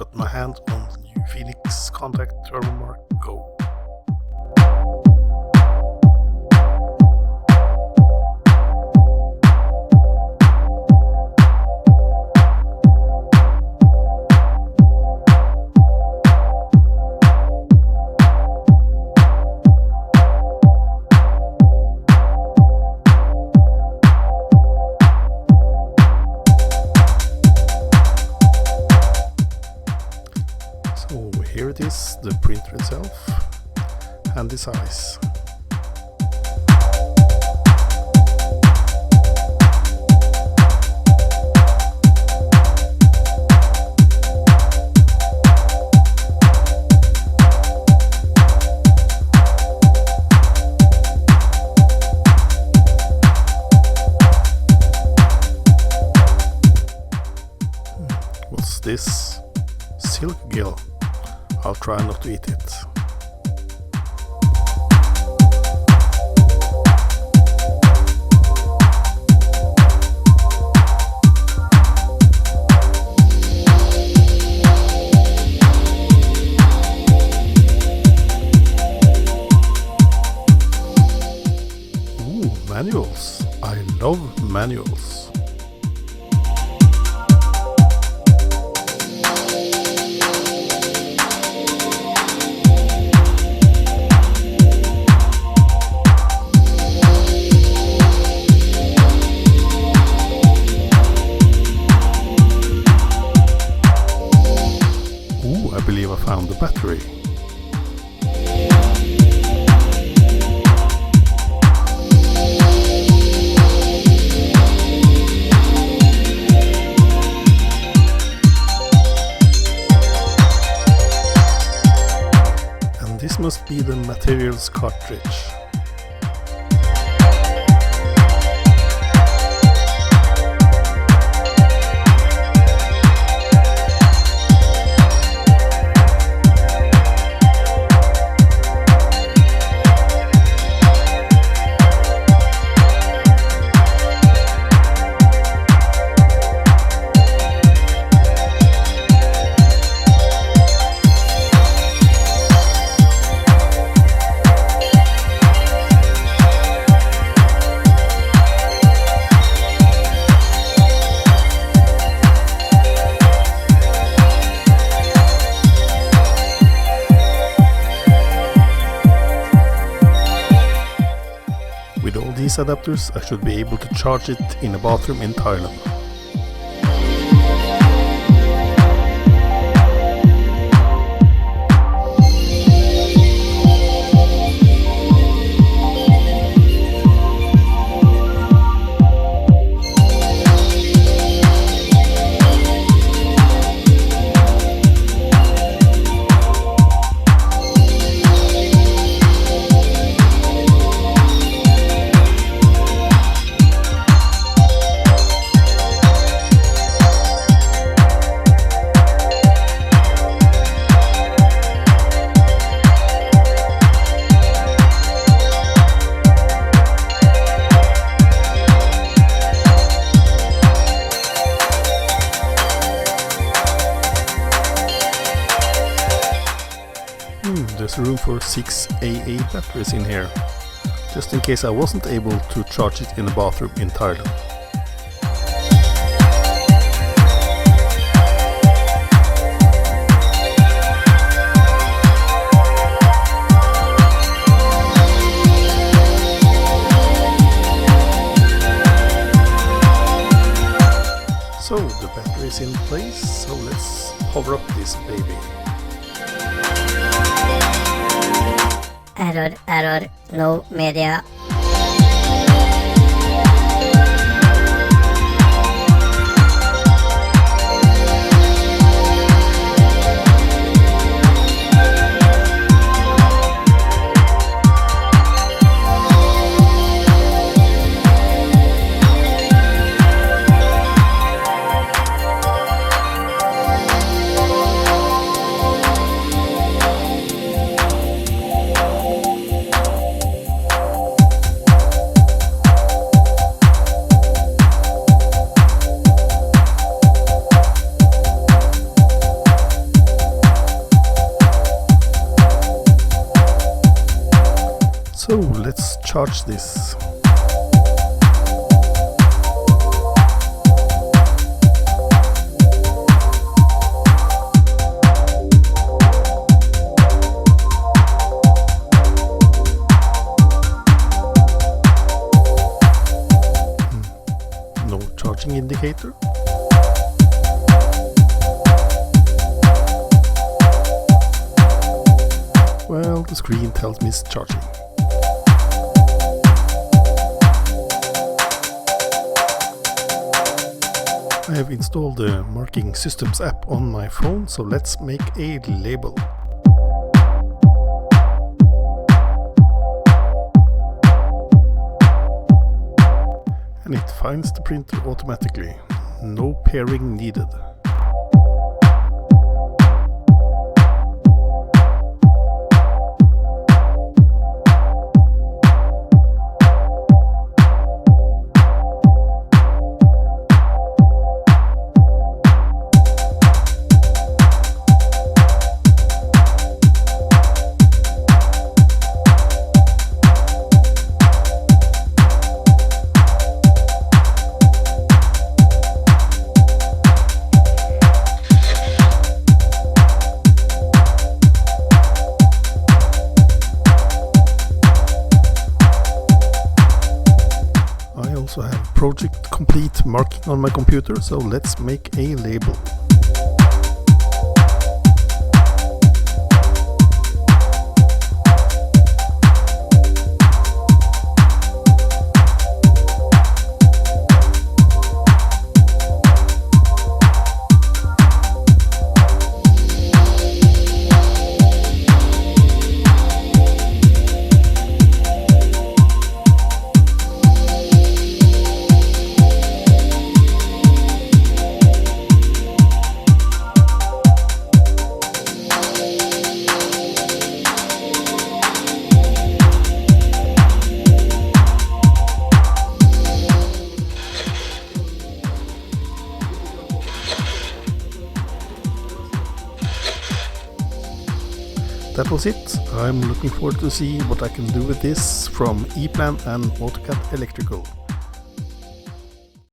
got my hand on the new Phoenix Contact Thermomark Go. So here it is, the printer itself and the size. What's this? Silk gill. I'll try not to eat it. Ooh, manuals. I love manuals. I believe I found the battery. And this must be the materials cartridge. With all these adapters, I should be able to charge it in a bathroom in Thailand. There's room for 6 AA batteries in here, just in case I wasn't able to charge it in a bathroom in Thailand. So the battery is in place, so let's power up this baby. Error, no media. So let's charge this. No charging indicator. Well, the screen tells me it's charging. I have installed the Marking Systems app on my phone, so let's make a label. And it finds the printer automatically. No pairing needed. I also have project complete marking on my computer, so let's make a label. That was it. I'm looking forward to see what I can do with this from ePlan and AutoCAD Electrical.